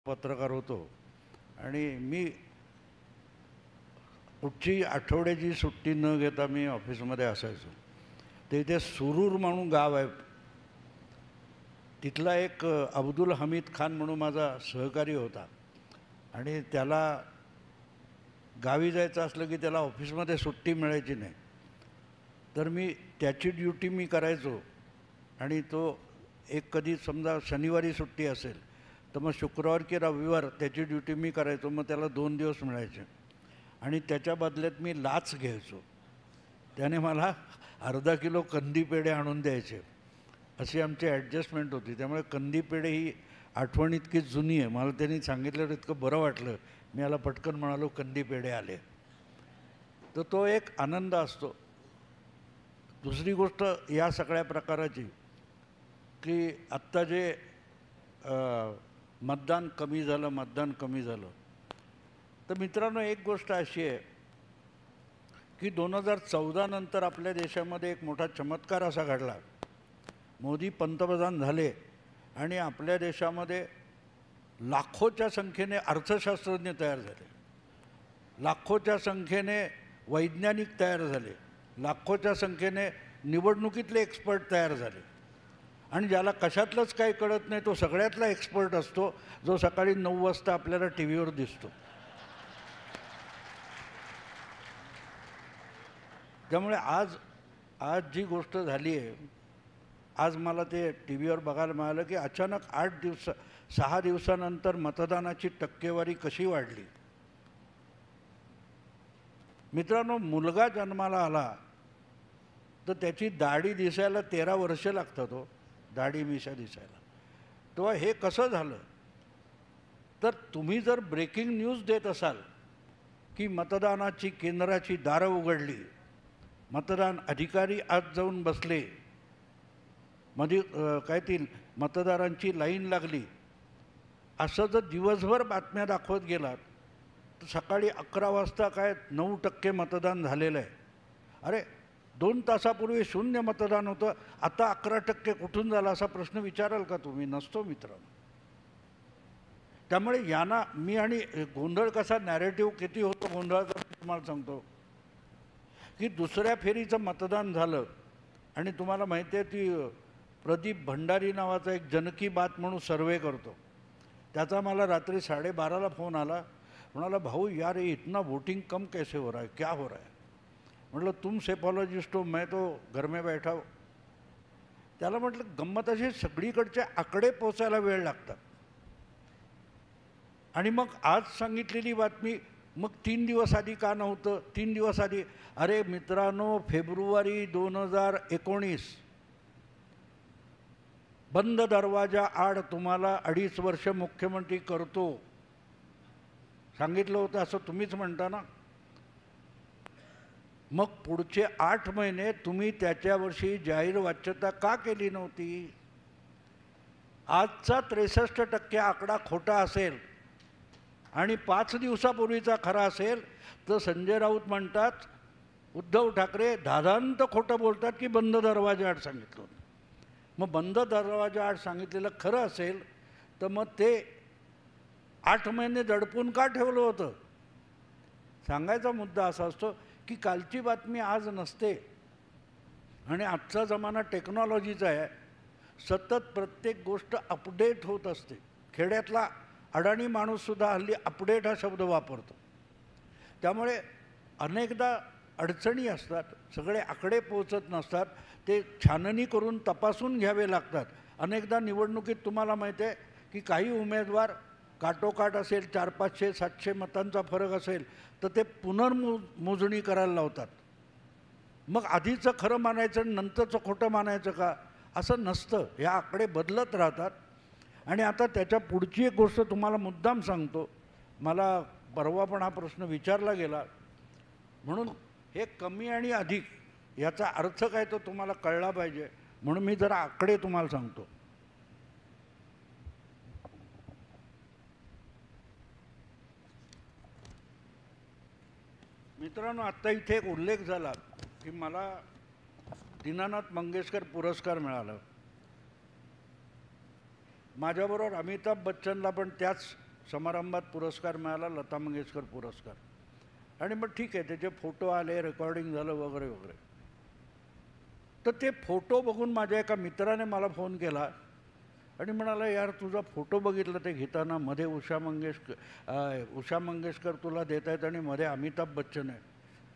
पत्रकार होतो आणि मी कुठची आठवड्याची सुट्टी न घेता मी ऑफिसमध्ये असायचो. ते इथे सुरूर म्हणून गाव आहे, तिथला एक अब्दुल हमीद खान म्हणून माझा सहकारी होता आणि त्याला गावी जायचं असलं की त्याला ऑफिसमध्ये सुट्टी मिळायची नाही. तर मी त्याची ड्युटी मी करायचो आणि तो एक कधी समजा शनिवारी सुट्टी असेल तर मग शुक्रवार की रविवार त्याची ड्युटी मी करायचो. मग त्याला 2 दिवस मिळायचे आणि त्याच्या बदल्यात मी लाच घ्यायचो. त्याने मला अर्धा किलो कंदी पेढे आणून द्यायचे. अशी आमची ॲडजस्टमेंट होती. त्यामुळे कंदी पेढे ही आठवण इतकी जुनी आहे. मला त्यांनी सांगितल्यावर इतकं बरं वाटलं. मी याला पटकन म्हणालो कंदी पेढे आले. तर तो एक आनंद असतो. दुसरी गोष्ट या सगळ्या प्रकाराची की आत्ता जे मतदान कमी झालं तर मित्रांनो एक गोष्ट अशी आहे की 2014 नंतर आपल्या देशामध्ये एक मोठा चमत्कार असा घडला. मोदी पंतप्रधान झाले आणि आपल्या देशामध्ये लाखोच्या संख्येने अर्थशास्त्रज्ञ तयार झाले, लाखोच्या संख्येने वैज्ञानिक तयार झाले, लाखोच्या संख्येने निवडणुकीतले एक्सपर्ट तयार झाले. आणि ज्याला कशातलंच काही कळत नाही तो सगळ्यातला एक्सपर्ट असतो, जो सकाळी 9 वाजता आपल्याला टी व्हीवर दिसतो. त्यामुळे आज जी गोष्ट झाली आहे, आज मला ते टी व्हीवर बघायला मिळालं की अचानक 6 दिवसानंतर मतदानाची टक्केवारी कशी वाढली. मित्रांनो, मुलगा जन्माला आला तर त्याची दाढी दिसायला 13 वर्ष लागतात. हो, दाढी मिशा दिसायला. तेव्हा हे कसं झालं तर तुम्ही जर ब्रेकिंग न्यूज देत असाल की मतदानाची केंद्राची दारं उघडली, मतदान अधिकारी आज जाऊन बसले, मध्ये काय ती मतदारांची लाईन लागली, असं जर दिवसभर बातम्या दाखवत गेलात तर सकाळी 11 वाजता काय 9% मतदान झालेलं आहे. अरे 2 तासापूर्वी 0 मतदान होतं, आता 11% कुठून झालं असा प्रश्न विचाराल का तुम्ही? नसतो मित्रांनो. त्यामुळे यांना मी आणि गोंधळ कसा नॅरेटिव्ह किती होतो गोंधळाचा तुम्हाला सांगतो की दुसऱ्या फेरीचं मतदान झालं आणि तुम्हाला माहिती आहे ती प्रदीप भंडारी नावाचा एक जनकी बात म्हणून सर्वे करतो, त्याचा मला रात्री 12:30ला फोन आला. म्हणाला भाऊ यार ये इतना वोटिंग कम कैसे हो रहा है, क्या हो रहा है? म्हटलं तुम सेफोलॉजिस्ट हो, मैं तो घर में बैठा हो. त्याला म्हटलं गंमत अशी सगळीकडचे आकडे पोचायला वेळ लागतात. आणि मग आज सांगितलेली बातमी मग 3 दिवस आधी का नव्हतं? 3 दिवस आधी, अरे मित्रांनो, फेब्रुवारी 2019 बंद दरवाजा आड तुम्हाला 2.5 वर्ष मुख्यमंत्री करतो सांगितलं होतं, असं तुम्हीच म्हणता ना. मग पुढचे 8 महिने तुम्ही त्याच्यावर्षी जाहीर वाच्यता का केली नव्हती? आजचा 63% आकडा खोटा असेल आणि 5 दिवसापूर्वीचा खरा असेल तर संजय राऊत म्हणतात, उद्धव ठाकरे धादांत खोटं बोलतात की बंद दरवाजा आड सांगितलं होतं. मग बंद दरवाजा आड सांगितलेलं खरं असेल तर मग ते 8 महिने दडपून का ठेवलं होतं? सांगायचा मुद्दा असा असतो की कालची बातमी आज नसते आणि आजचा जमाना टेक्नॉलॉजीचा आहे. सतत प्रत्येक गोष्ट अपडेट होत असते. खेड्यातला अडाणी माणूससुद्धा हल्ली अपडेट हा शब्द वापरतो. त्यामुळे अनेकदा अडचणी असतात, सगळे आकडे पोहोचत नसतात, ते छाननी करून तपासून घ्यावे लागतात. अनेकदा निवडणुकीत तुम्हाला माहिती आहे की काही उमेदवार काटोकाट असेल, 400-500-700 मतांचा फरक असेल तर ते पुनर्मोजणी करायला लावतात. मग आधीचं खरं मानायचं आणि नंतरचं खोटं मानायचं का? असं नसतं. या आकडे बदलत राहतात. आणि आता त्याच्या पुढची एक गोष्ट तुम्हाला मुद्दाम सांगतो. मला परवा पण हा प्रश्न विचारला गेला, म्हणून हे कमी आणि अधिक याचा अर्थ काय तो तुम्हाला कळला पाहिजे, म्हणून मी जरा आकडे तुम्हाला सांगतो. मित्रांनो, आत्ता इथे एक उल्लेख झाला की मला दीनानाथ मंगेशकर पुरस्कार मिळाला. माझ्याबरोबर अमिताभ बच्चनला पण त्याच समारंभात पुरस्कार मिळाला, लता मंगेशकर पुरस्कार. आणि मग ठीक आहे, त्याचे फोटो आले, रेकॉर्डिंग झालं वगैरे वगैरे. तर ते फोटो बघून माझ्या एका मित्राने मला फोन केला आणि म्हणाला, यार तुझा फोटो बघितला ते घेताना, मध्ये उषा मंगेशकर तुला देत आहेत आणि मध्ये अमिताभ बच्चन आहे.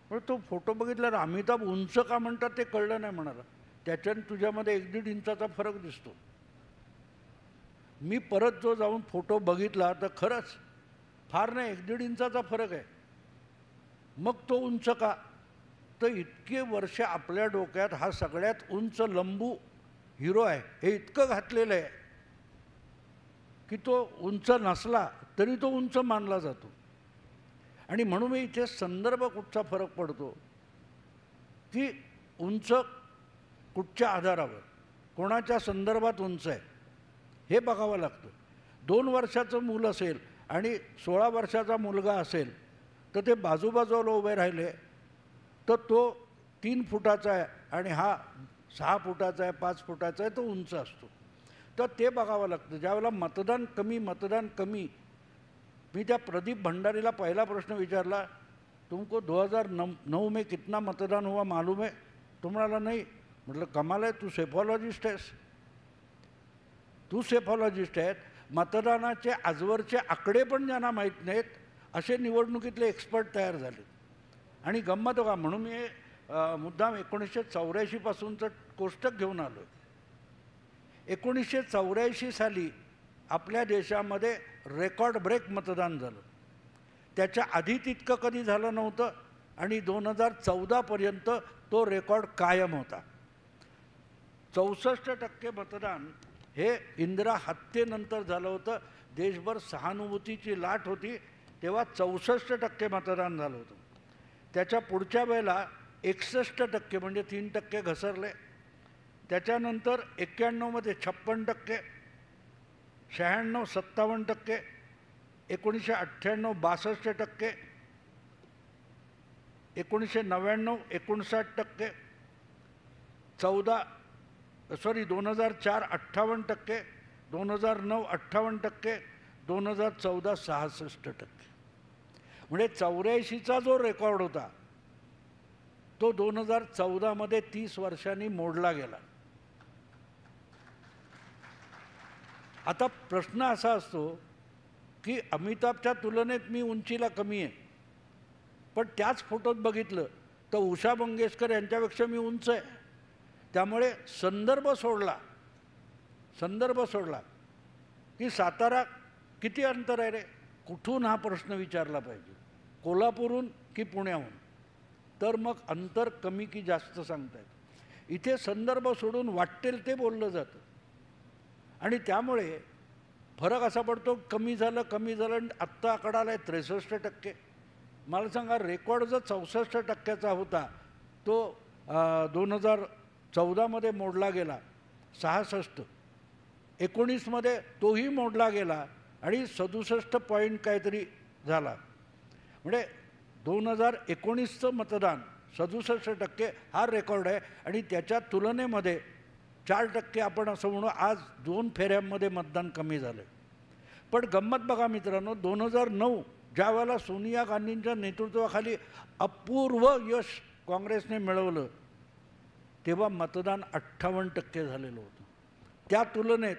पण तो फोटो बघितल्यावर अमिताभ उंच का म्हणतात ते कळलं नाही म्हणाला. त्याच्याने तुझ्यामध्ये 1-1.5 इंचाचा फरक दिसतो. मी परत जो जाऊन फोटो बघितला तर खरंच फार नाही 1-1.5 इंचाचा फरक आहे. मग तो उंच का? तर इतके वर्ष आपल्या डोक्यात हा सगळ्यात उंच लंबू हिरो आहे हे इतकं घातलेलं आहे की तो उंच नसला तरी तो उंच मानला जातो. आणि म्हणून मी इथे संदर्भ कुठचा फरक पडतो की उंच कुठच्या आधारावर, कोणाच्या संदर्भात उंच आहे हे बघावं लागतं. 2 वर्षाचं मूल असेल आणि 16 वर्षाचा मुलगा असेल तर ते बाजूबाजूला उभे राहिले तर तो 3 फुटाचा आहे आणि हा 6 फुटाचा आहे, 5 फुटाचा आहे, तो उंच असतो. तर ते बघावं लागतं. ज्यावेळेला मतदान कमी, मी त्या प्रदीप भंडारीला पहिला प्रश्न विचारला, तुमको 2009 में कितना मतदान हुआ मालूम है? तो म्हणाला नाही. म्हटलं कमाल आहे, तू सेफॉलॉजिस्ट आहेस. तू सेफॉलॉजिस्ट आहेत, मतदानाचे आजवरचे आकडे पण ज्यांना माहीत नाहीत असे निवडणुकीतले एक्सपर्ट तयार झाले. आणि गंमत बघा, म्हणून मी मुद्दाम 1984 पासूनचं कोष्टक घेऊन आलो. 1984 साली आपल्या देशामध्ये रेकॉर्ड ब्रेक मतदान झालं. त्याच्या आधी तितकं कधी झालं नव्हतं आणि 2014पर्यंत तो रेकॉर्ड कायम होता. 64% मतदान हे इंदिरा हत्येनंतर झालं होतं. देशभर सहानुभूतीची लाट होती तेव्हा 64% मतदान झालं होतं. त्याच्या पुढच्या वेळेला 61% म्हणजे 3% घसरले. त्याच्यानंतर 91 मध्ये 56%, 96 57%, 1998 62%, 1999 59%, 2004 58%, 2009 58%, 2014 66%. म्हणजे 84चा जो रेकॉर्ड होता तो 2014 मध्ये 30 वर्षांनी मोडला गेला. आता प्रश्न असा असतो की अमिताभच्या तुलनेत मी उंचीला कमी आहे, पण त्याच फोटोत बघितलं तर उषा मंगेशकर यांच्यापेक्षा मी उंच आहे. त्यामुळे संदर्भ सोडला की सातारा किती अंतर आहे रे, कुठून हा प्रश्न विचारला पाहिजे, कोल्हापूरहून की पुण्याहून, तर मग अंतर कमी की जास्त सांगतायत. इथे संदर्भ सोडून वाटेल ते बोललं जातं आणि त्यामुळे फरक असा पडतो, कमी झालं आणि आत्ता आकडा आला आहे 63%. मला सांगा, रेकॉर्ड जर 64% होता तो 2014 मध्ये मोडला गेला 66, 19 मध्ये तोही मोडला गेला आणि 67 पॉईंट काहीतरी झाला. म्हणजे 2019चं मतदान 67% हा रेकॉर्ड आहे आणि त्याच्या तुलनेमध्ये 4% आपण असं म्हणू आज 2 फेऱ्यांमध्ये मतदान कमी झालं. पण गंमत बघा मित्रांनो, 2009 ज्या वेळेला सोनिया गांधींच्या नेतृत्वाखाली अपूर्व यश काँग्रेसने मिळवलं तेव्हा मतदान 58% झालेलं होतं. त्या तुलनेत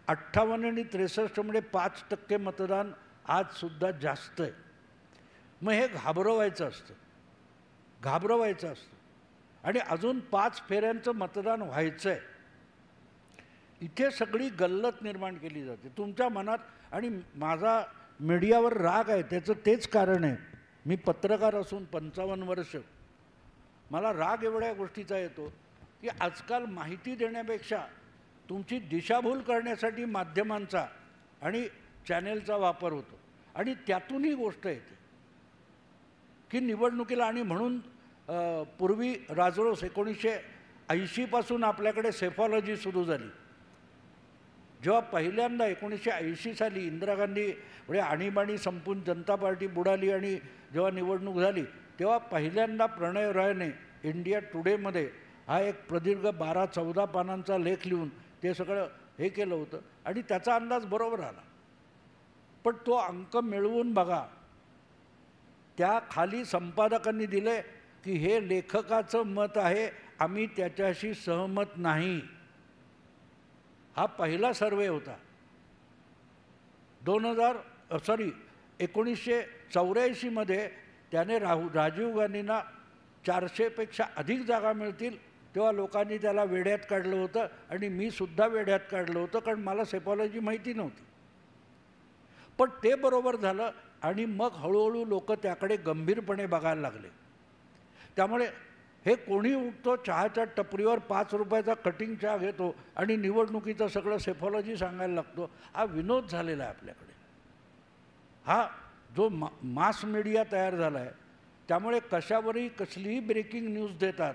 58 आणि 63 म्हणजे 5% मतदान आजसुद्धा जास्त आहे. मग हे घाबरवायचं असतं आणि अजून 5 फेऱ्यांचं मतदान व्हायचं आहे. इथे सगळी गल्लत निर्माण केली जाते तुमच्या मनात. आणि माझा मीडियावर राग आहे त्याचं तेच कारण आहे, मी पत्रकार असून 55 वर्ष मला राग एवढ्या गोष्टीचा येतो की आजकाल माहिती देण्यापेक्षा तुमची दिशाभूल करण्यासाठी माध्यमांचा आणि चॅनेलचा वापर होतो आणि त्यातून ही गोष्ट येते की निवडणुकीला. आणि म्हणून पूर्वी राजरोस 1980 पासून आपल्याकडे सेफॉलॉजी सुरू झाली. जेव्हा पहिल्यांदा 1980 साली इंदिरा गांधी म्हणजे आणीबाणी संपून जनता पार्टी बुडाली आणि जेव्हा निवडणूक झाली तेव्हा पहिल्यांदा प्रणय रॉयने इंडिया टुडेमध्ये हा एक प्रदीर्घ 12-14 पानांचा लेख लिहून ते सगळं हे केलं होतं आणि त्याचा अंदाज बरोबर आला. पण तो अंक मिळवून बघा, त्या खाली संपादकांनी दिले की हे लेखकाचं मत आहे, आम्ही त्याच्याशी सहमत नाही. हा पहिला सर्वे होता. 1984 मध्ये त्याने राजीव गांधींना 400पेक्षा अधिक जागा मिळतील तेव्हा लोकांनी त्याला वेड्यात काढलं होतं आणि मी सुद्धा वेड्यात काढलं होतं, कारण मला सेपॉलॉजी माहिती नव्हती. पण ते बरोबर झालं आणि मग हळूहळू लोक त्याकडे गंभीरपणे बघायला लागले. त्यामुळे हे कोणी उठतो चहाच्या टपरीवर 5 रुपयाचा कटिंग चहा घेतो आणि निवडणुकीचं सगळं सेफॉलॉजी सांगायला लागतो, हा विनोद झालेला आहे आपल्याकडे. हा जो मास मीडिया तयार झाला आहे, त्यामुळे कशावरही कसलीही ब्रेकिंग न्यूज देतात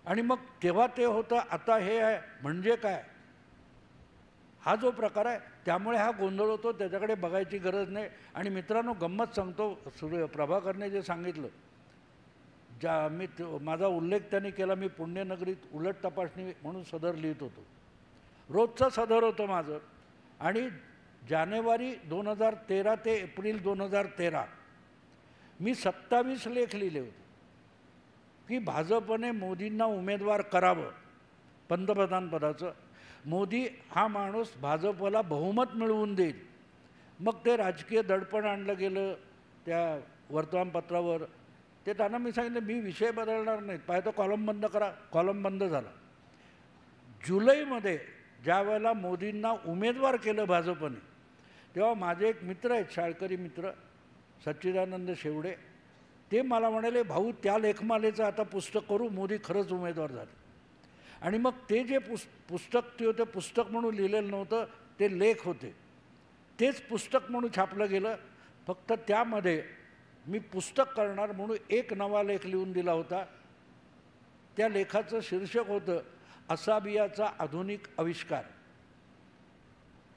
आणि मग तेव्हा ते होतं, आता हे आहे म्हणजे काय, हा जो प्रकार आहे. त्यामुळे हा गोंधळ होतो, त्याच्याकडे बघायची गरज नाही. आणि मित्रांनो, गंमत सांगतो, प्रभाकरने जे सांगितलं, माझा उल्लेख त्यांनी केला, मी पुण्यनगरीत उलट तपासणी म्हणून सदर लिहित होतो. रोजचं सदर होतं माझं. आणि जानेवारी 2013 ते एप्रिल 2013 मी 27 लेख लिहिले होते की भाजपने मोदींना उमेदवार करावं पंतप्रधानपदाचं. मोदी हा माणूस भाजपला बहुमत मिळवून देईल. मग ते राजकीय दडपण आणलं गेलं त्या वर्तमानपत्रावर. ते त्यांना मी सांगितलं, मी विषय बदलणार नाहीत, पाहिजे कॉलम बंद करा. कॉलम बंद झाला. जुलैमध्ये ज्या वेळेला मोदींना उमेदवार केलं भाजपने, तेव्हा माझे एक मित्र आहेत, शाळकरी मित्र सच्चिदानंद शेवडे, ते मला म्हणाले, भाऊ त्या लेखमालेचं आता पुस्तक करू, मोदी खरंच उमेदवार झाले. आणि मग ते जे पुस्तक ते होते, पुस्तक म्हणून लिहिलेलं नव्हतं, ते लेख होते, तेच पुस्तक म्हणून छापलं गेलं. फक्त त्यामध्ये मी पुस्तक करणार म्हणून एक नवा लेख लिहून दिला होता. त्या लेखाचं शीर्षक होतं असाबियाचा आधुनिक आविष्कार.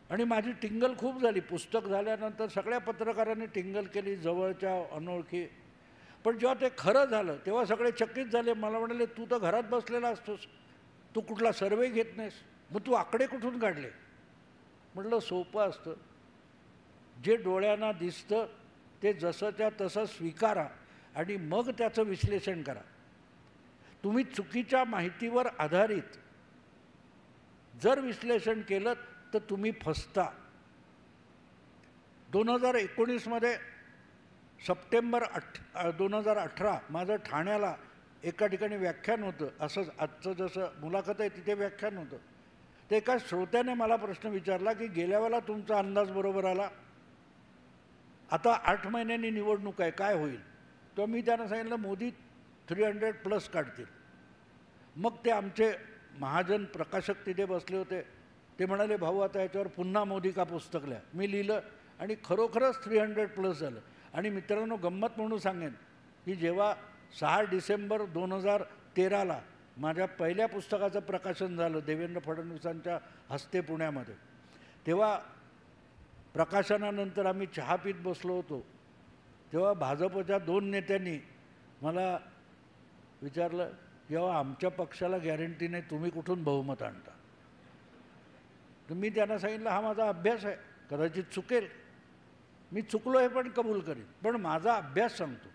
आणि माझी टिंगल खूप झाली. पुस्तक झाल्यानंतर सगळ्या पत्रकारांनी टिंगल केली, जवळच्या अनोळखी. पण जेव्हा ते खरं झालं तेव्हा सगळे चकित झाले. मला म्हणाले, तू तर घरात बसलेला असतोस, तू कुठला सर्वे घेत नाहीस, मग तू आकडे कुठून काढले? म्हटलं सोपं असतं, जे डोळ्यांना दिसतं ते जसंच्या तसं स्वीकारा आणि मग त्याचं विश्लेषण करा. तुम्ही चुकीच्या माहितीवर आधारित जर विश्लेषण केलं तर तुम्ही फसता. 2019 मध्ये सप्टेंबर 2018 माझं ठाण्याला एका ठिकाणी व्याख्यान होतं. असंच आजचं जसं मुलाखत आहे तिथे व्याख्यान होतं. ते एका श्रोत्याने मला प्रश्न विचारला की गेल्या वेळेला तुमचा अंदाज बरोबर आला, आता 8 महिन्यांनी निवडणूक आहे, काय होईल? तर मी त्यांना सांगितलं, मोदी 300+ काढतील. मग ते आमचे महाजन प्रकाशक तिथे बसले होते, ते म्हणाले, भाऊ आता याच्यावर पुन्हा मोदी का पुस्तक लिहा. मी लिहिलं आणि खरोखरच 300+ झालं. आणि मित्रांनो, गंमत म्हणून सांगेन की जेव्हा 6 डिसेंबर 2013ला माझ्या पहिल्या पुस्तकाचं प्रकाशन झालं देवेंद्र फडणवीसांच्या हस्ते पुण्यामध्ये, तेव्हा प्रकाशनानंतर आम्ही चहा पीत बसलो होतो. तेव्हा भाजपच्या 2 नेत्यांनी मला विचारलं, जेव्हा आमच्या पक्षाला गॅरंटी नाही, तुम्ही कुठून बहुमत आणता? तर मी त्यांना सांगितलं, हा माझा अभ्यास आहे, कदाचित चुकेल, मी चुकलो हे पण कबूल करीन, पण माझा अभ्यास सांगतो.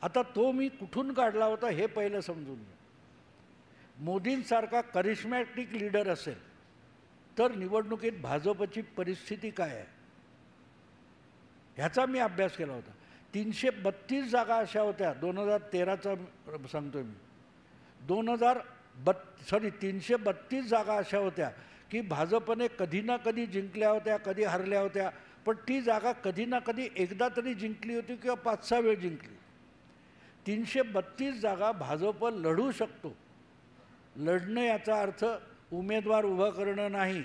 आता तो मी कुठून काढला होता हे पहिलं समजून घ्या. मोदींसारखा करिश्मॅटिक लीडर असेल तर निवडणुकीत भाजपची परिस्थिती काय आहे ह्याचा मी अभ्यास केला होता. 332 जागा अशा होत्या 2013चा सांगतोय मी, 332 जागा अशा होत्या की भाजपने कधी ना कधी जिंकल्या होत्या, कधी हरल्या होत्या, पण ती जागा कधी ना कधी एकदा तरी जिंकली होती किंवा 5-6 वेळ जिंकली. 332 जागा भाजप लढू शकतो. लढणं याचा अर्थ उमेदवार उभं करणं नाही.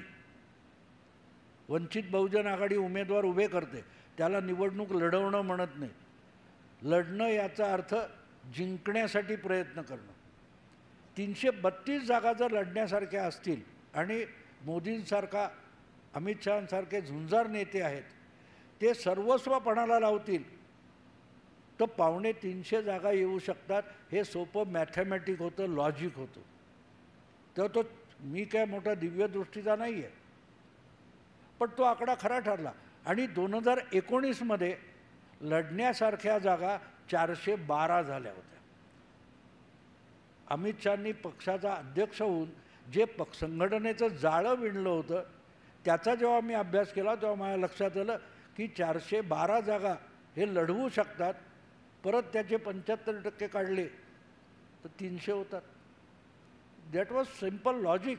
वंचित बहुजन आघाडी उमेदवार उभे करते, त्याला निवडणूक लढवणं म्हणत नाही. लढणं याचा अर्थ जिंकण्यासाठी प्रयत्न करणं. 332 जागा जर लढण्यासारख्या असतील आणि मोदींसारखा, अमित शहांसारखे झुंजार नेते आहेत, ते सर्वस्व पणाला लावतील तर 250 जागा येऊ शकतात. हे सोपं मॅथमॅटिक होतं, लॉजिक होतं. तर तो मी काय मोठा दिव्यदृष्टीचा नाही आहे. पण तो आकडा खरा ठरला. आणि 2019मध्ये लढण्यासारख्या जागा 412 झाल्या होत्या. अमित शहानी पक्षाचा अध्यक्ष होऊन जे संघटनेचं जाळं विणलं होतं त्याचा जेव्हा मी अभ्यास केला तेव्हा माझ्या लक्षात आलं की 412 जागा हे लढवू शकतात. परत त्याचे 75% काढले तर 300 होतात. That was simple logic.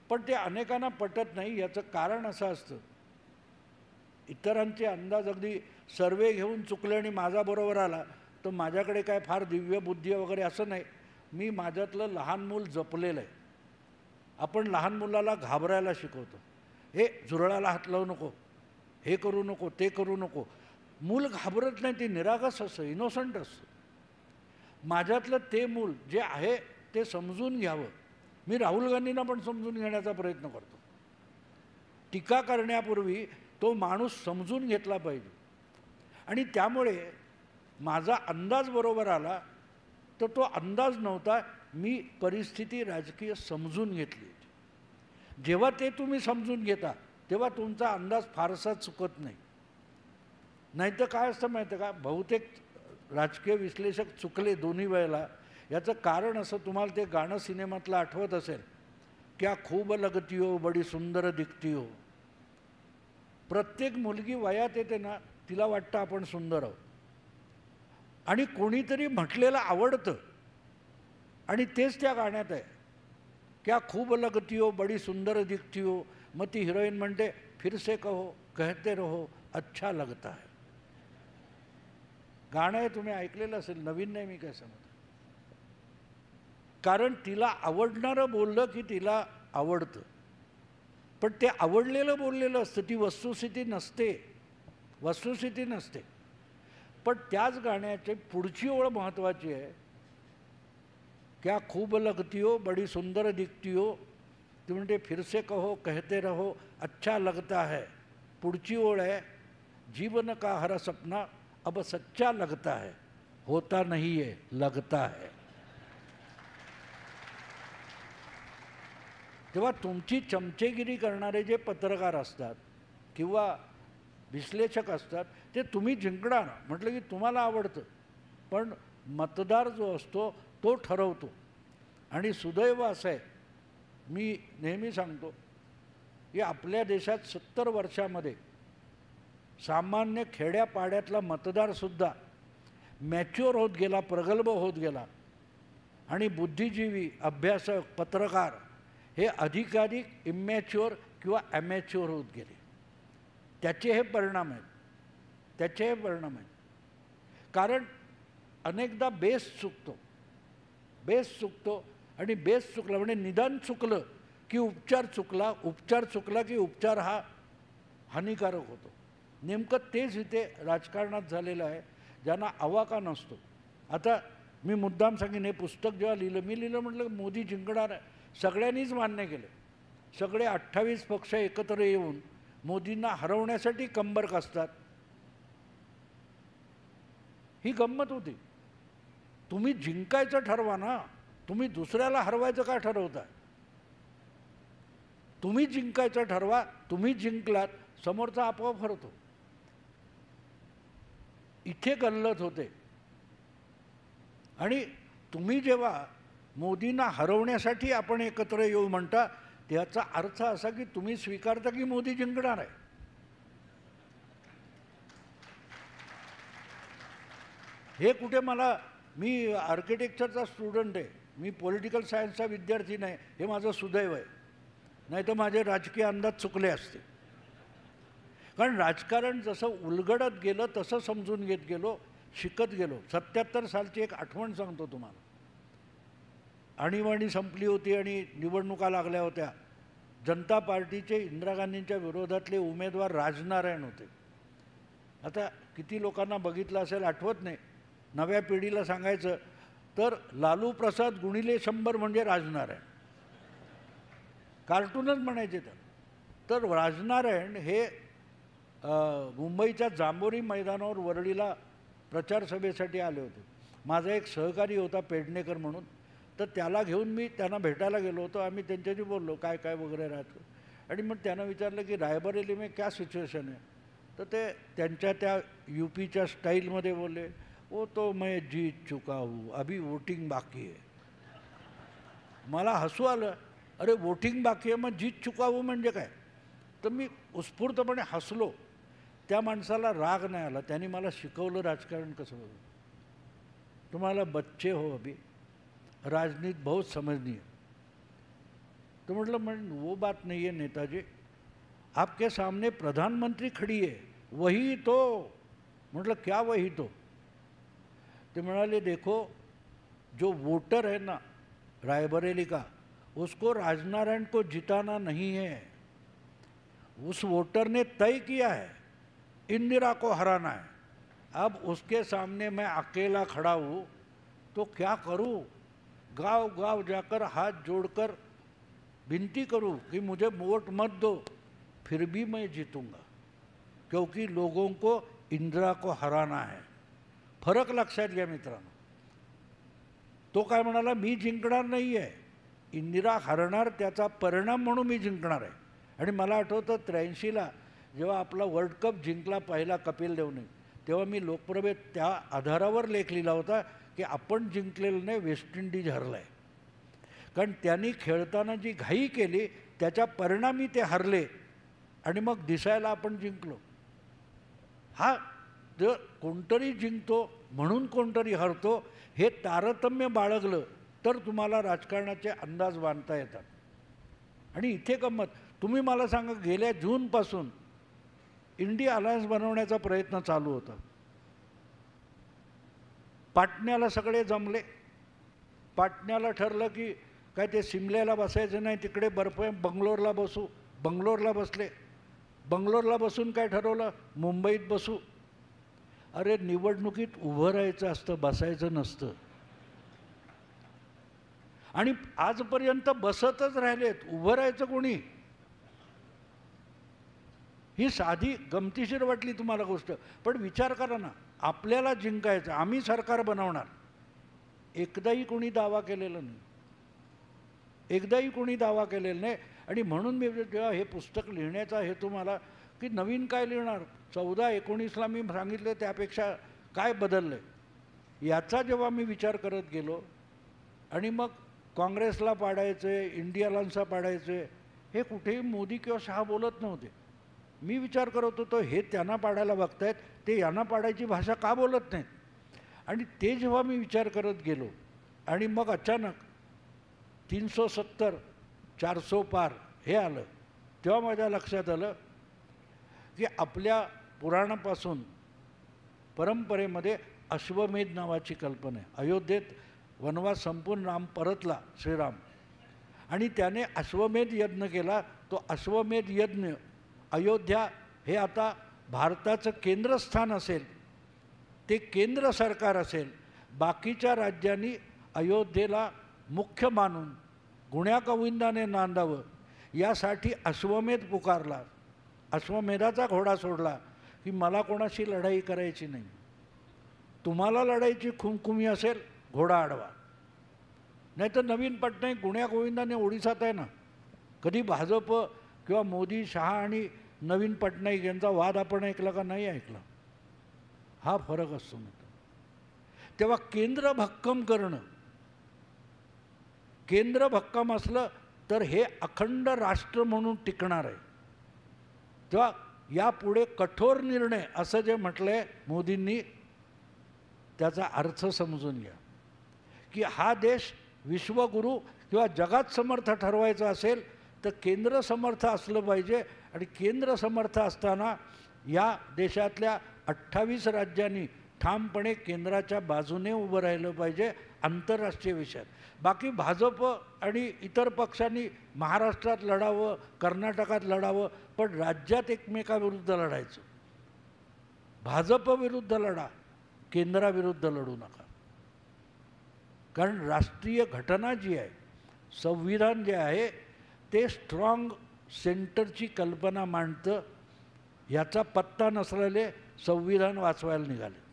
पण ते अनेकांना पटत नाही. याचं कारण असं असतं, इतरांचे अंदाज अगदी सर्वे घेऊन चुकले आणि माझा बरोबर आला तर माझ्याकडे काय फार दिव्य बुद्धी वगैरे असं नाही. मी माझ्यातलं लहान मूल जपलेलं आहे. आपण लहान मुलाला घाबरायला शिकवतो, हे झुरळाला हात लावू नको, हे करू नको, ते करू नको. मूल घाबरत नाही, ते निरागस असतं, इनोसंट असतं. माझ्यातलं ते मूल जे आहे ते समजून घ्यावं. मी राहुल गांधींना पण समजून घेण्याचा प्रयत्न करतो. टीका करण्यापूर्वी तो माणूस समजून घेतला पाहिजे. आणि त्यामुळे माझा अंदाज बरोबर आला तर तो अंदाज नव्हता, मी परिस्थिती राजकीय समजून घेतली. जेव्हा ते तुम्ही समजून घेता तेव्हा तुमचा अंदाज फारसा चुकत नाही. नाहीतर काय असतं माहिती आहे का, बहुतेक राजकीय विश्लेषक चुकले दोन्ही वेळेला. याचं कारण असं, तुम्हाला ते गाणं सिनेमातलं आठवत असेल, क्या खूब लगती हो बडी सुंदर दिखती हो. प्रत्येक मुलगी वयात येते ना, तिला वाटतं आपण सुंदर आहोत आणि कोणीतरी म्हटलेलं आवडतं आणि तेच त्या गाण्यात आहे. क्या खूब लगती हो बडी सुंदर दिखती हो. मग ती हिरोईन म्हणते फिर से कहो कहते रहो अच्छा लगता है. गाणं आहे, तुम्ही ऐकलेलं असेल, नवीन नाही मी काय सांगतो. कारण तिला आवडणारं बोललं की तिला आवडतं, पण ते आवडलेलं बोललेलं असतं, ती वस्तुस्थिती नसते, वस्तुस्थिती नसते. पण त्याच गाण्याची पुढची ओळ महत्त्वाची आहे. क्या खूब लगती हो बड़ी सुंदर दिखती हो. ती म्हणते फिर से कहो कहते रहो अच्छा लगता है. पुढची ओळ आहे, जीवन का हर सपना अब सच्चा लगता है, होता नहीं है लगता है. तेव्हा तुमची चमचेगिरी करणारे जे पत्रकार असतात किंवा विश्लेषक असतात ते तुम्ही जिंकणार म्हटलं की तुम्हाला आवडतं, पण मतदार जो असतो तो ठरवतो. आणि सुदैव असं आहे, मी नेहमी सांगतो की आपल्या देशात 70 वर्षामध्ये सामान्य खेड्यापाड्यातला मतदारसुद्धा मॅच्युअर होत गेला, प्रगल्भ होत गेला. आणि बुद्धिजीवी, अभ्यासक, पत्रकार हे अधिकाधिक इमॅच्युअर किंवा ॲमॅच्युअर होत गेले. त्याचे हे परिणाम आहेत, त्याचे हे परिणाम आहेत. कारण अनेकदा बेस चुकतो, बेस चुकतो आणि बेस चुकला म्हणजे निदान चुकलं की उपचार चुकला, उपचार चुकला की उपचार हा हानिकारक होतो. नेमकं तेच इथे राजकारणात झालेलं आहे, ज्यांना आवाका नसतो. आता मी मुद्दाम सांगेन, हे पुस्तक जेव्हा लिहिलं, मी लिहिलं म्हटलं मोदी जिंकणार आहे. सगळ्यांनीच मान्य केलं. सगळे 28 पक्ष एकत्र येऊन मोदींना हरवण्यासाठी कंबर कसतात. ही गंमत होती. तुम्ही जिंकायचं ठरवा ना, तुम्ही दुसऱ्याला हरवायचं का ठरवताय? तुम्ही जिंकायचं ठरवा. तुम्ही जिंकलात, समोरचा आपोआप हरतो. इथे गल्लत होते. आणि तुम्ही जेव्हा मोदींना हरवण्यासाठी आपण एकत्र येऊ म्हणता, त्याचा अर्थ असा की तुम्ही स्वीकारता की मोदी जिंकणार आहे. हे कुठे मला, मी आर्किटेक्चरचा स्टुडंट आहे, मी पॉलिटिकल सायन्सचा विद्यार्थी नाही, हे माझं सुदैव आहे. नाही तर माझे राजकीय अंदाज चुकले असते. कारण राजकारण जसं उलगडत गेलं तसं समजून घेत गेलो, शिकत गेलो. 77 सालची एक आठवण सांगतो तुम्हाला. आणीबाणी संपली होती आणि निवडणुका लागल्या होत्या. जनता पार्टीचे इंदिरा गांधींच्या विरोधातले उमेदवार राजनारायण होते. आता किती लोकांना बघितलं असेल आठवत नाही. नव्या पिढीला सांगायचं तर लालू प्रसाद गुणिले 100 म्हणजे राजनारायण, कार्टूनच म्हणायचे त्याला. तर राजनारायण हे मुंबईच्या जांभोरी मैदानावर वरळीला प्रचारसभेसाठी आले होते. माझा एक सहकारी होता पेडणेकर म्हणून, तर त्याला घेऊन मी त्यांना भेटायला गेलो होतो. आम्ही त्यांच्याशी बोललो काय काय वगैरे राहतो. आणि मग त्यानं विचारलं की रायबरेली में क्या सिच्युएशन है, तर ते त्यांच्या त्या यूपीच्या स्टाईलमध्ये बोलले, वो तो मैं जीत चुका हूँ, अभी वोटिंग बाकी है. मला हसू आलं, अरे वोटिंग बाकी आहे मग जीत चुका हूँ म्हणजे काय. तर मी उत्स्फूर्तपणे हसलो. त्या माणसाला राग नाही आला, त्यांनी मला शिकवलं राजकारण कसं होतं. तुम्हाला बच्चे हो अभी, राजनीति बहुत समझनी है. तो मतलब वो बात नहीं है नेताजी, आपके सामने प्रधानमंत्री खड़ी है, वही तो. मतलब क्या वही तो. तो म्हणाले देखो जो वोटर है ना रायबरेली का, उसको राजनारायण को जिताना नहीं है, उस वोटर ने तय किया है इंदिरा को हराना है. अब उसके सामने मैं अकेला खड़ा हूँ तो क्या करूँ. गांव गांव जाकर हाथ जोड़कर विनती करूँ कि मुझे वोट मत दो, फिर भी मैं जीतूंगा, क्योंकि लोगों को इंदिरा को हराना है. फरक लक्षात घ्या मित्रांनो. तो काय म्हणाला, मी जिंकणार नाही आहे, इंदिरा हरणार त्याचा परिणाम म्हणून मी जिंकणार आहे. आणि मला आठवतं 83ला जेव्हा आपला वर्ल्ड कप जिंकला पहिला कपिल देवने, तेव्हा मी लोकप्रभेत त्या आधारावर लेख लिहिला होता की आपण जिंकलेलं नाही, वेस्ट इंडिज हरलं आहे. कारण त्यांनी खेळताना जी घाई केली त्याच्या परिणामी ते हरले आणि मग दिसायला आपण जिंकलो. हा जर कोणतरी जिंकतो म्हणून कोणतरी हरतो हे तारतम्य बाळगलं तर तुम्हाला राजकारणाचे अंदाज बांधता येतात. आणि इथे गंमत, तुम्ही मला सांगा, गेल्या जूनपासून इंडिया अलायन्स बनवण्याचा प्रयत्न चालू होता. पाटण्याला सगळे जमले. पाटण्याला ठरलं की काय ते सिमल्याला बसायचं नाही, तिकडे बर्फ बंगलोरला बसू. बंगलोरला बसले. बंगलोरला बसून काय ठरवलं, मुंबईत बसू. अरे निवडणुकीत उभं राहायचं असतं, बसायचं नसतं. आणि आजपर्यंत बसतच राहिलेत, उभं राहायचं कोणी. ही साधी गमतीशीर वाटली तुम्हाला गोष्ट, पण विचार करा ना, आपल्याला जिंकायचं, आम्ही सरकार बनवणार. एकदाही कोणी दावा केलेला नाही, एकदाही कोणी दावा केलेला नाही. आणि म्हणून मी जेव्हा हे पुस्तक लिहिण्याचा हेतू मला की नवीन काय लिहिणार, 14-19ला मी सांगितलं त्यापेक्षा काय बदललं याचा जेव्हा मी विचार करत गेलो. आणि मग काँग्रेसला पाडायचे, इंडिया अलायन्सला पाडायचे, हे कुठेही मोदी किंवा शहा बोलत नव्हते. मी विचार करत होतो हे त्यांना पाडायला बघतायत, ते यांना पाडायची भाषा का बोलत नाहीत. आणि ते जेव्हा मी विचार करत गेलो आणि मग अचानक 370 400 पार हे आलं, तेव्हा माझ्या लक्षात आलं की आपल्या पुराणापासून परंपरेमध्ये अश्वमेध नावाची कल्पना आहे. अयोध्येत वनवास संपून राम परतला, श्रीराम, आणि त्याने अश्वमेध यज्ञ केला. तो अश्वमेध यज्ञ अयोध्या हे आता भारताचं केंद्रस्थान असेल, ते केंद्र सरकार असेल. बाकीच्या राज्यांनी अयोध्येला मुख्य मानून गुण्यागोविंदाने नांदावं यासाठी अश्वमेध पुकारला. अश्वमेधाचा घोडा सोडला की मला कोणाशी लढाई करायची नाही, तुम्हाला लढायची खुमखुमी असेल घोडा अडवा. नाही तर नवीन पटनाईक गुण्यागोविंदाने ओडिसात आहे ना, कधी भाजप किंवा मोदी, शहा आणि नवीन पटनाईक यांचा वाद आपण ऐकला का, नाही ऐकला. हा फरक असतो मित्र. तेव्हा केंद्र भक्कम करणं, केंद्र भक्कम असलं तर हे अखंड राष्ट्र म्हणून टिकणार आहे. तेव्हा यापुढे कठोर निर्णय असं जे म्हटलंय मोदींनी, त्याचा अर्थ समजून घ्या की हा देश विश्वगुरू किंवा जगात समर्थ ठरवायचा असेल तर केंद्र समर्थ असलं पाहिजे. आणि केंद्र समर्थ असताना या देशातल्या 28 राज्यांनी ठामपणे केंद्राच्या बाजूने उभं राहिलं पाहिजे आंतरराष्ट्रीय विषयात. बाकी भाजप आणि इतर पक्षांनी महाराष्ट्रात लढावं, कर्नाटकात लढावं, पण राज्यात एकमेकाविरुद्ध लढायचं. भाजप विरुद्ध लढा, केंद्राविरुद्ध लढू नका. कारण राष्ट्रीय घटना जी आहे, संविधान जे आहे, ते स्ट्रॉंग सेंटरची कल्पना मांडतं. याचा पत्ता नसलेले संविधान वाचवायला निघाले.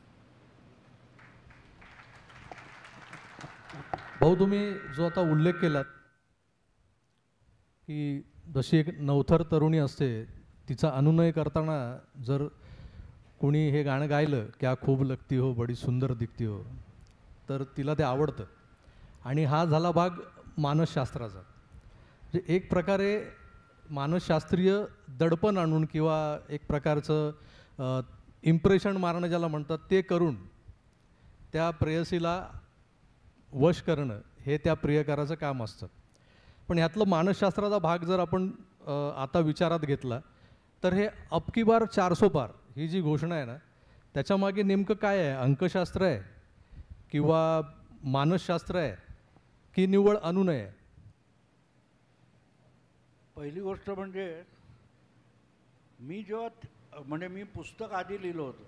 भाऊ, तुम्ही जो आता उल्लेख केलात की जशी एक नवथर तरुणी असते, तिचा अनुनय करताना जर कोणी हे गाणं गायलं, क्या खूब लगती हो बडी सुंदर दिखती हो, तर तिला ते आवडतं. आणि हा झाला भाग मानसशास्त्राचा. म्हणजे एक प्रकारे मानसशास्त्रीय दडपण आणून किंवा एक प्रकारचं इम्प्रेशन मारणं ज्याला म्हणतात ते करून त्या प्रेयसीला वश करणं हे त्या प्रियकराचं काम असतं. पण ह्यातलं मानसशास्त्राचा भाग जर आपण आता विचारात घेतला तर हे अब की बार 400 पार ही जी घोषणा आहे ना, त्याच्यामागे नेमकं काय आहे? अंकशास्त्र आहे किंवा मानसशास्त्र आहे की निव्वळ अनुनय आहे? पहिली गोष्ट म्हणजे मी जेव्हा म्हणजे मी पुस्तक आधी लिहिलं होतं,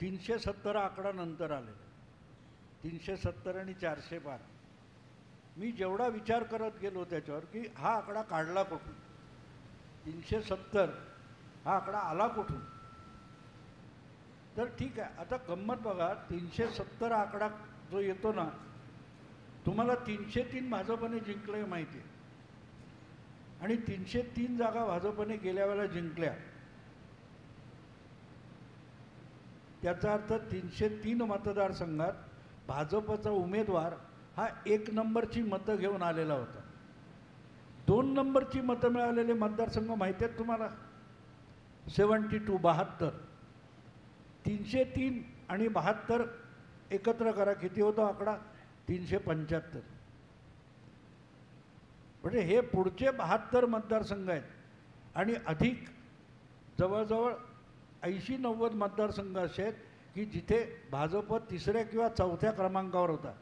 370 आकडा नंतर आलेला, 370 आणि 400 पार. मी जेवढा विचार करत गेलो त्याच्यावर की हा आकडा काढला कुठून, 370 हा आकडा आला कुठून. तर ठीक आहे, आता गंमत बघा, 370 आकडा जो येतो ना, तुम्हाला 303 भाजपने जिंकले माहिती आहे, आणि 303 जागा भाजपने गेल्या वेळेला जिंकल्या. त्याचा अर्थ 303 मतदारसंघात भाजपचा उमेदवार हा 1 नंबरची मतं घेऊन आलेला होता. 2 नंबरची मतं मिळालेले मतदारसंघ माहिती आहेत तुम्हाला? 72 72. 303 आणि 72 एकत्र करा, किती होतो आकडा? 375. म्हणजे हे पुढचे 72 मतदारसंघ आहेत आणि अधिक जवळजवळ 80-90 मतदारसंघ असे आहेत की जिथे भाजप तिसऱ्या किंवा चौथ्या क्रमांकावर होता.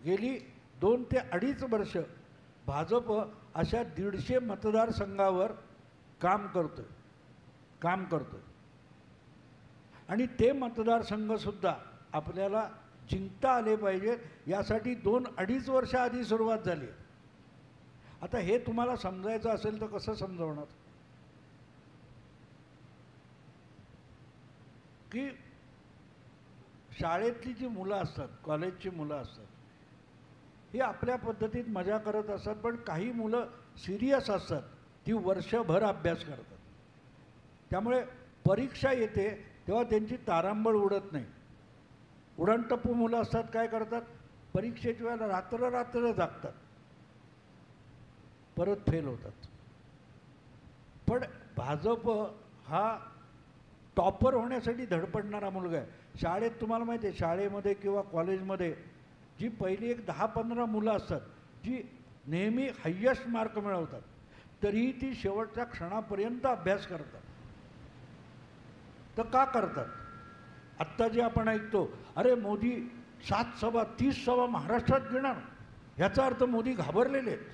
गेली 2 ते 2.5 वर्ष भाजप अशा 150 मतदारसंघावर काम करतोय आणि ते मतदारसंघसुद्धा आपल्याला जिंकता आले पाहिजेत यासाठी 2-2.5 वर्ष आधी सुरुवात झाली. आता हे तुम्हाला समजायचं असेल तर कसं समजवणार की शाळेतली जी मुलं असतात, कॉलेजची मुलं असतात, ही आपल्या पद्धतीत मजा करत असतात, पण काही मुलं सिरियस असतात, ती वर्षभर अभ्यास करतात. त्यामुळे परीक्षा येते तेव्हा त्यांची तारांबळ उडत नाही. उडणटप्पू मुलं असतात, काय करतात, परीक्षेच्या वेळेला रात्र जागतात, परत फेल होतात. पण भाजप हा टॉपर होण्यासाठी धडपडणारा मुलगा आहे. शाळेत तुम्हाला माहिती आहे, शाळेमध्ये किंवा कॉलेजमध्ये जी पहिली एक 10-15 मुलं असतात जी नेहमी हायेस्ट मार्क मिळवतात, तरीही ती शेवटच्या क्षणापर्यंत अभ्यास करतात. तर का करतात? आत्ता जे आपण ऐकतो, अरे मोदी 7 सभा 30 सभा महाराष्ट्रात घेणार, ह्याचा अर्थ मोदी घाबरलेले आहेत.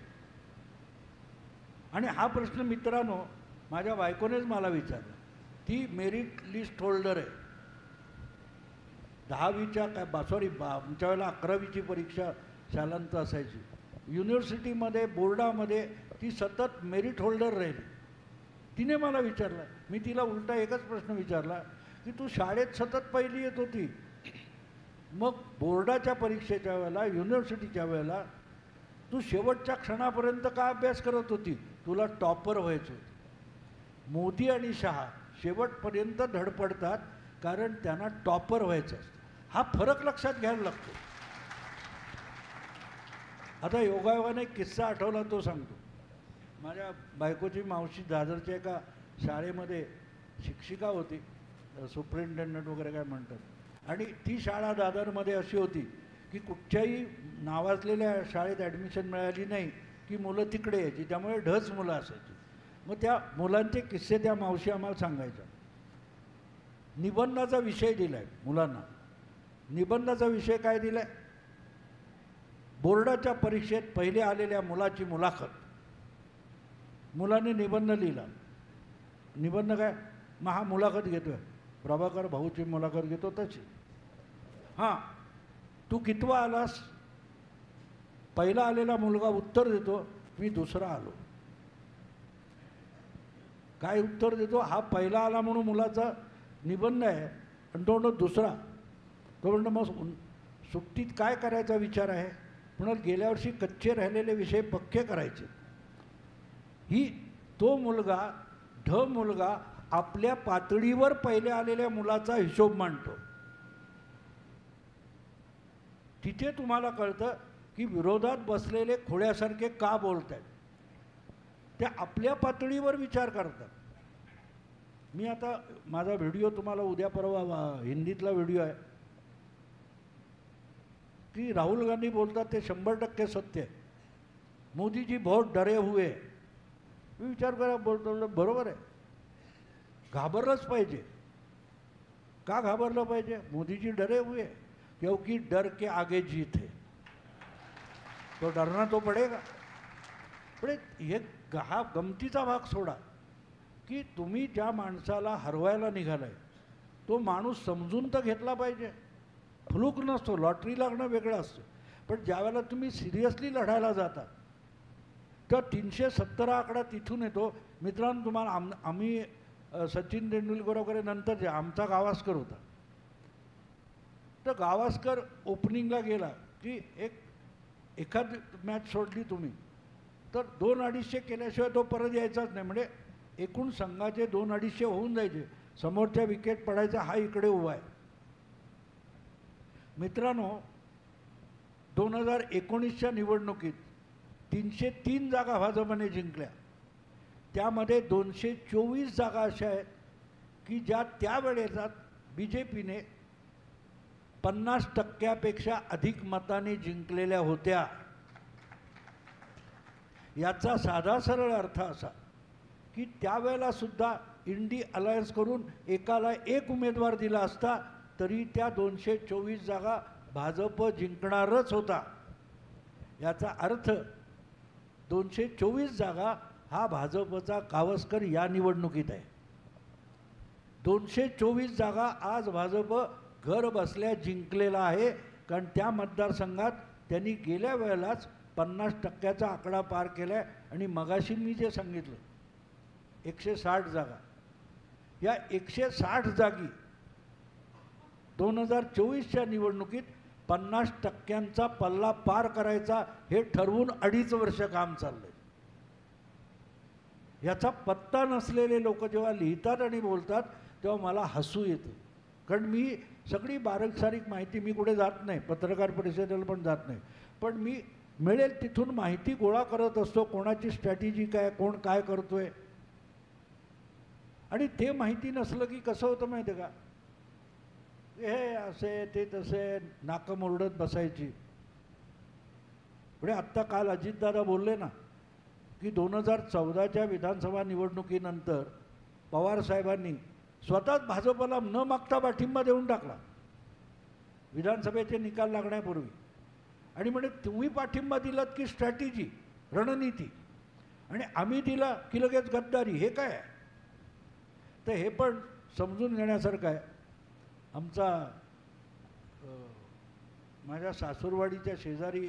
आणि हा प्रश्न मित्रांनो माझ्या बायकोनेच मला विचारला. ती मेरिट लिस्ट होल्डर आहे. 10वीच्या आमच्या वेळेला 11वीची परीक्षा शालांत असायची. युनिव्हर्सिटीमध्ये बोर्डामध्ये ती सतत मेरिट होल्डर राहिली. तिने मला विचारलं, मी तिला उलटा एकच प्रश्न विचारला की तू शाळेत सतत पहिली येत होती, मग बोर्डाच्या परीक्षेच्या वेळेला, युनिव्हर्सिटीच्या वेळेला तू शेवटच्या क्षणापर्यंत का अभ्यास करत होती? तुला टॉपर व्हायचं होतं. मोदी आणि शहा शेवटपर्यंत धडपडतात कारण त्यांना टॉपर व्हायचं असतं. हा फरक लक्षात घ्यायला लागतो. आता योगायोगाने एक किस्सा आठवला, तो सांगतो. माझ्या बायकोची मावशी दादरच्या एका शाळेमध्ये शिक्षिका होती, सुपरिटेंडंट वगैरे काय म्हणतात, आणि ती शाळा दादरमध्ये अशी होती की कुठच्याही नावाजलेल्या शाळेत ॲडमिशन मिळाली नाही की मुलं तिकडे यायची, त्यामुळे ढच मुलं असायची. मग त्या मुलांचे किस्से त्या मावशी आम्हाला सांगायच्या. निबंधाचा विषय दिला आहे मुलांना. निबंधाचा विषय काय दिला आहे? बोर्डाच्या परीक्षेत पहिले आलेल्या मुलाची मुलाखत. मुलांनी निबंध लिहिला. निबंध काय? मग हा मुलाखत घेतोय, प्रभाकर भाऊची मुलाखत घेतो तशी. हां, तू कितवा आलास? पहिला आलेला मुलगा उत्तर देतो, मी दुसरा आलो. काय उत्तर देतो? हा पहिला आला म्हणून मुलाचा निबंध आहे, आणि तो म्हणतो दुसरा. तो म्हणतो मग सुट्टीत काय करायचा विचार आहे? म्हणून गेल्या वर्षी कच्चे राहिलेले विषय पक्के करायचे. ही तो मुलगा मुलगा आपल्या पातळीवर पहिले आलेल्या मुलाचा हिशोब मांडतो. तिथे तुम्हाला कळतं की विरोधात बसलेले खोड्यासारखे का बोलत आहेत. ते आपल्या पातळीवर विचार करतात. मी आता माझा व्हिडिओ तुम्हाला उद्या परवा हिंदीतला व्हिडिओ आहे की राहुल गांधी बोलतात ते 100% सत्य आहे. मोदीजी बहुत डरे हुए. मी विचार करा बोलतो बरोबर आहे. घाबरलंच पाहिजे. का घाबरलं पाहिजे? मोदीजी डरे हुए क्योंकि डर के आगे जीत है. तो डरना तो पडेगा. पण हे हा गमतीचा भाग सोडा की तुम्ही ज्या माणसाला हरवायला निघालाय तो माणूस समजून तर घेतला पाहिजे. फ्लूक नसतो, लॉटरी लागणं वेगळं असतं. पण ज्यावेळेला तुम्ही सिरियसली लढायला जाता तर 317 आकडा तिथून येतो. मित्रांनो तुम्हाला आम्ही सचिन तेंडुलकर वगैरे नंतर जे आमचा गावस्कर होता तर गावस्कर ओपनिंगला गेला की एखादी मॅच सोडली तुम्ही तर 200-250 केल्याशिवाय तो परत यायचाच नाही. म्हणजे एकूण संघाचे 200-250 होऊन जायचे. समोरच्या विकेट पडायचा, हा इकडे उभा आहे. मित्रांनो 2019च्या निवडणुकीत 303 जागा भाजपने जिंकल्या. त्यामध्ये 224 जागा अशा आहेत की ज्या त्यावेळेला BJPने 50%पेक्षा अधिक मतांनी जिंकलेल्या होत्या. याचा साधा सरळ अर्थ असा की त्यावेळेला सुद्धा इंडी अलायन्स करून एकाला एक उमेदवार दिला असता तरी त्या 224 जागा भाजप जिंकणारच होता. याचा अर्थ 224 जागा हा भाजपचा गावस्कर या निवडणुकीत आहे. 224 जागा आज भाजप घर बसल्या जिंकलेला आहे. कारण त्या मतदारसंघात त्यांनी गेल्या वेळेलाच 50%चा आकडा पार केला आहे. आणि मगाशी मी जे सांगितलं 160 जागा, या 160 जागी 2024च्या निवडणुकीत 50%चा पल्ला पार करायचा हे ठरवून 2.5 वर्ष काम चाललंय. याचा पत्ता नसलेले लोक जेव्हा लिहितात आणि बोलतात तेव्हा मला हसू येतं. कारण मी सगळी बारीक माहिती, मी कुठे जात नाही, पत्रकार परिषदेला पण जात नाही, पण मी मिळेल तिथून माहिती गोळा करत असतो. कोणाची स्ट्रॅटेजी काय, कोण काय करतोय. आणि ते माहिती नसलं की कसं होतं माहिती आहे का, हे असे ते तसे नाकं मुरडत बसायची. पुढे आत्ता काल अजितदादा बोलले ना की 2014च्या विधानसभा निवडणुकीनंतर पवारसाहेबांनी स्वतःच भाजपला न मागता पाठिंबा देऊन टाकला विधानसभेचे निकाल लागण्यापूर्वी. आणि म्हणे तुम्ही पाठिंबा दिलात की स्ट्रॅटेजी, रणनीती, आणि आम्ही दिला की लगेच गद्दारी. हे काय आहे? तर हे पण समजून घेण्यासारखं आहे. आमचा माझ्या सासूरवाडीच्या शेजारी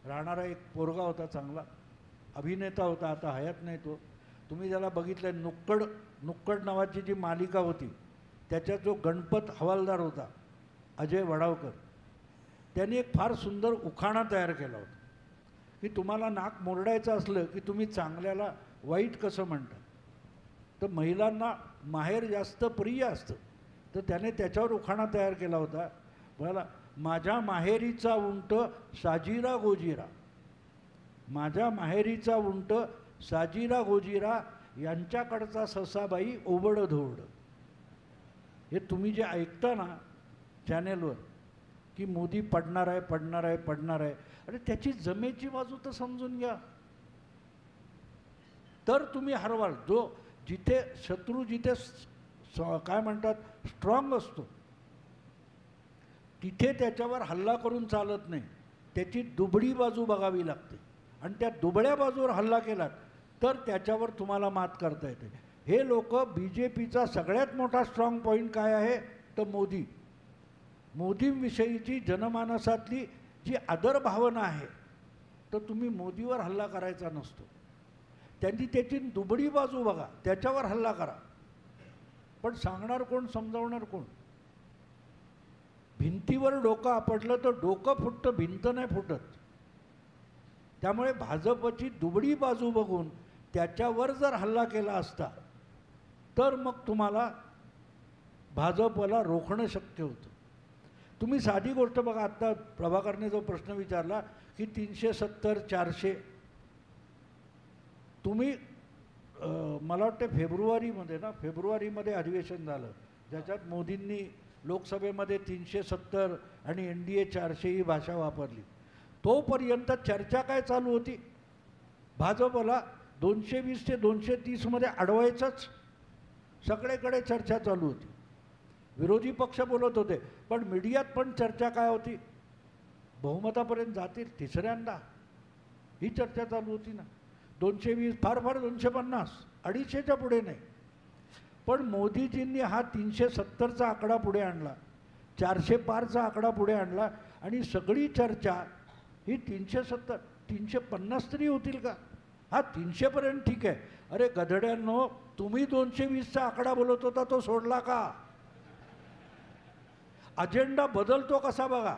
राहणारा एक पोरगा होता, चांगला अभिनेता होता, आता हयात नाही तो. तुम्ही त्याला बघितलं, नुक्कड नावाची जी मालिका होती त्याच्यात जो गणपत हवालदार होता अजय वडावकर, त्यांनी एक फार सुंदर उखाणा तयार केला होता की तुम्हाला नाक मोरडायचं असलं की तुम्ही चांगल्याला वाईट कसं म्हणता. तर महिलांना माहेर जास्त प्रिय असतं, तर त्याने त्याच्यावर उखाणा तयार केला होता. मला माझ्या माहेरीचा उंट साजिरा गोजिरा, माझ्या माहेरीचा उंट साजिरा गोजिरा, यांच्याकडचा ससाबाई ओबड धोबड. हे तुम्ही जे ऐकता ना चॅनेलवर की मोदी पडणार आहे पडणार आहे पडणार आहे, अरे त्याची जमेची बाजू तर समजून घ्या, तर तुम्ही हरवाल. जो जिथे शत्रू जिथे काय म्हणतात स्ट्रॉंग असतो तिथे त्याच्यावर हल्ला करून चालत नाही, त्याची दुबळी बाजू बघावी लागते. आणि त्या दुबळ्या बाजूवर हल्ला केलात तर त्याच्यावर तुम्हाला मात करता येते. हे लोक BJPचा सगळ्यात मोठा स्ट्रॉंग पॉईंट काय आहे तर मोदींविषयीची जनमानसातली जी आदर भावना आहे, तर तुम्ही मोदीवर हल्ला करायचा नसतो. त्यांनी त्याची दुबळी बाजू बघा, त्याच्यावर हल्ला करा. पण सांगणार कोण, समजावणार कोण? भिंतीवर डोकं आपटलं तर डोकं फुटतं, भिंत नाही फुटत. त्यामुळे भाजपची दुबळी बाजू बघून त्याच्यावर जर हल्ला केला असता तर मग तुम्हाला भाजपला रोखणं शक्य होतं. तुम्ही साधी गोष्ट बघा, आत्ता प्रभाकरने जो प्रश्न विचारला की 370 400, तुम्ही मला वाटतं फेब्रुवारीमध्ये अधिवेशन झालं ज्याच्यात मोदींनी लोकसभेमध्ये 370 आणि NDA 400 ही भाषा वापरली. तोपर्यंत चर्चा काय चालू होती? भाजपला 220 ते 230 मध्ये अडवायचंच सगळीकडे चर्चा चालू होती. विरोधी पक्ष बोलत होते, पण मीडियात पण चर्चा काय होती? बहुमतापर्यंत जातील तिसऱ्यांदा, ही चर्चा चालू होती ना. 220 फार 250, 250च्या पुढे नाही. पण मोदीजींनी हा 370चा आकडा पुढे आणला, 400 पारचा आकडा पुढे आणला आणि सगळी चर्चा ही 370 350 तरी होतील का? हा 300पर्यंत ठीक आहे. अरे गधड्यांनो, तुम्ही 220चा आकडा बोलत होता तो सोडला का? अजेंडा बदलतो कसा बघा.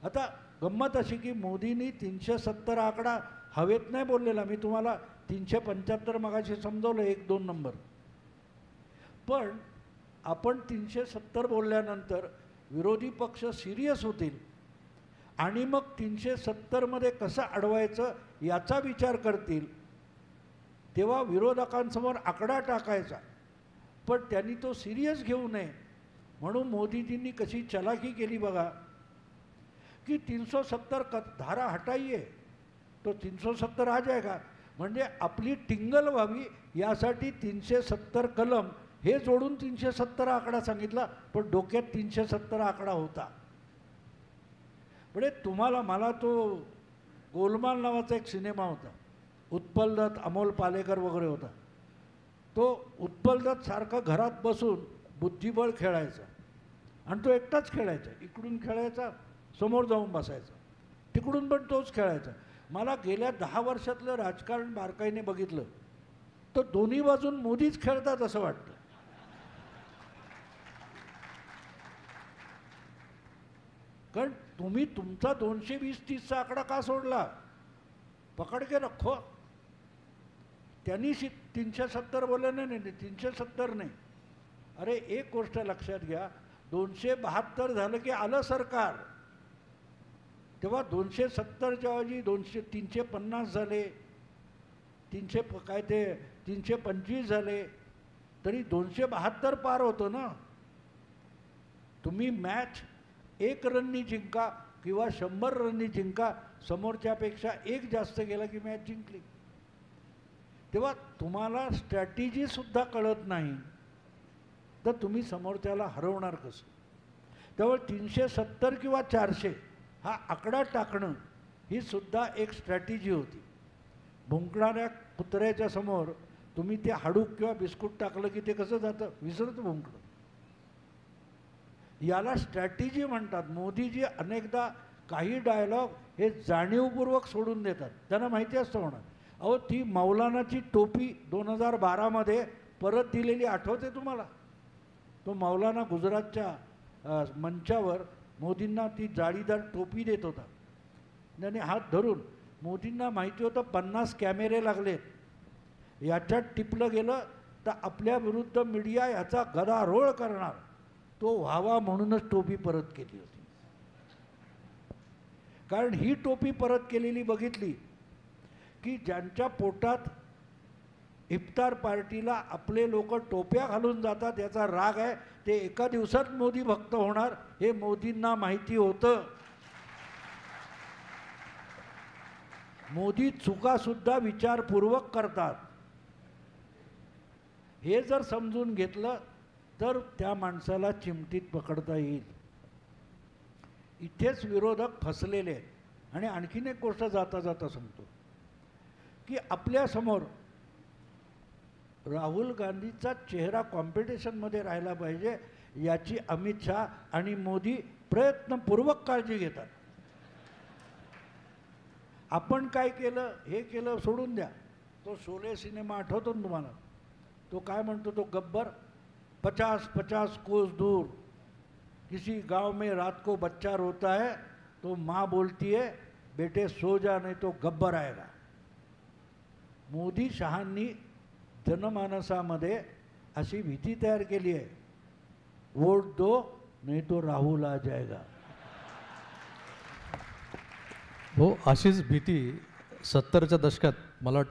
आता गंमत अशी की मोदींनी 370 आकडा हवेत नाही बोललेला. मी तुम्हाला 375 मगाशी समजवलं 1-2 नंबर. पण आपण 370 बोलल्यानंतर विरोधी पक्ष सिरियस होतील आणि मग 370 मध्ये कसं अडवायचं याचा विचार करतील, तेव्हा विरोधकांसमोर आकडा टाकायचा. पण त्यांनी तो सिरियस घेऊ नये म्हणून मोदीजींनी कशी चलाकी केली बघा की 370 धारा हटाइए तो 370 आ जाएगा, म्हणजे आपली टिंगल व्हावी यासाठी 370 कलम हे जोडून 370 आकडा सांगितला. पण डोक्यात 370 आकडा होता. म्हणजे तुम्हाला, मला तो गोलमाल नावाचा एक सिनेमा होता, उत्पल दत्त, अमोल पालेकर वगैरे होता. तो उत्पल दत्त सारखा घरात बसून बुद्धिबळ खेळायचा आणि तो एकटाच खेळायचा. इकडून खेळायचा, समोर जाऊन बसायचा, तिकडून पण तोच खेळायचा. मला गेल्या 10 वर्षातलं राजकारण बारकाईने बघितलं तर दोन्ही बाजून मोदीच खेळतात असं वाटतं. कारण तुम्ही तुमचा 220-30चा आकडा का सोडला? पकड के रखो. त्यांनी 370 बोलले, नाही 370 नाही. अरे एक गोष्ट लक्षात घ्या, 272 झालं की आलं सरकार, तेव्हा 270च्या ऐवजी 350 झाले, 325 झाले, तरी 272 पार होतो ना. तुम्ही मॅच 1 रननी जिंका किंवा 100 रननी जिंका, समोरच्यापेक्षा 1 जास्त गेला की मॅच जिंकली. तेव्हा तुम्हाला स्ट्रॅटेजी सुद्धा कळत नाही तर तुम्ही समोरच्याला हरवणार कसं? त्यामुळे 370 किंवा 400 हा आकडा टाकणं ही सुद्धा एक स्ट्रॅटेजी होती. भुंकणाऱ्या कुत्र्याच्या समोर तुम्ही ते हाडूक किंवा बिस्कुट टाकलं की ते कसं जातं? विसरतं भुंकणं. याला स्ट्रॅटेजी म्हणतात. मोदीजी अनेकदा काही डायलॉग हे जाणीवपूर्वक सोडून देतात, त्यांना माहिती असतं म्हणा. अहो ती मौलानाची टोपी 2012 मध्ये परत दिलेली आठवते तुम्हाला? तो मौलाना गुजरातच्या मंचावर मोदींना ती जाळीदार टोपी देत होता. त्याने हात धरून, मोदींना माहिती होतं 50 कॅमेरे लागलेत, याच्यात टिपलं गेलं तर आपल्या विरुद्ध मीडिया याचा गदारोळ करणार, तो व्हावा म्हणूनच टोपी परत केली होती. कारण ही टोपी परत केलेली बघितली की ज्यांच्या पोटात इफ्तार पार्टीला आपले लोक टोप्या घालून जातात याचा राग आहे, ते एका दिवसात मोदी भक्त होणार हे मोदींना माहिती होतं. मोदी चुका सुद्धा विचारपूर्वक करतात. हे जर समजून घेतलं तर त्या माणसाला चिमटीत पकडता येईल. इथेच विरोधक फसलेले आहेत. आणि आणखीन एक गोष्ट जाता जाता सांगतो की आपल्यासमोर राहुल गांधीचा चेहरा कॉम्पिटिशनमध्ये राहिला पाहिजे याची अमित शहा आणि मोदी प्रयत्नपूर्वक काळजी घेतात. आपण काय केलं हे केलं सोडून द्या. तो शोले सिनेमा आठवतो ना तुम्हाला? तो काय म्हणतो, तो गब्बर, 50-50 कोस दूर किसी गांव में रात को बच्चा रोता है तो माँ बोलती है बेटे सो जा नहीं तो गब्बर आएगा. मोदी शहांनी जनमानसामध्ये अशी भीती तयार केली आहे, वोट दो नहीं तो राहुल आ जाएगा. हो, अशीच भीती 70च्या दशकात मला वाटतं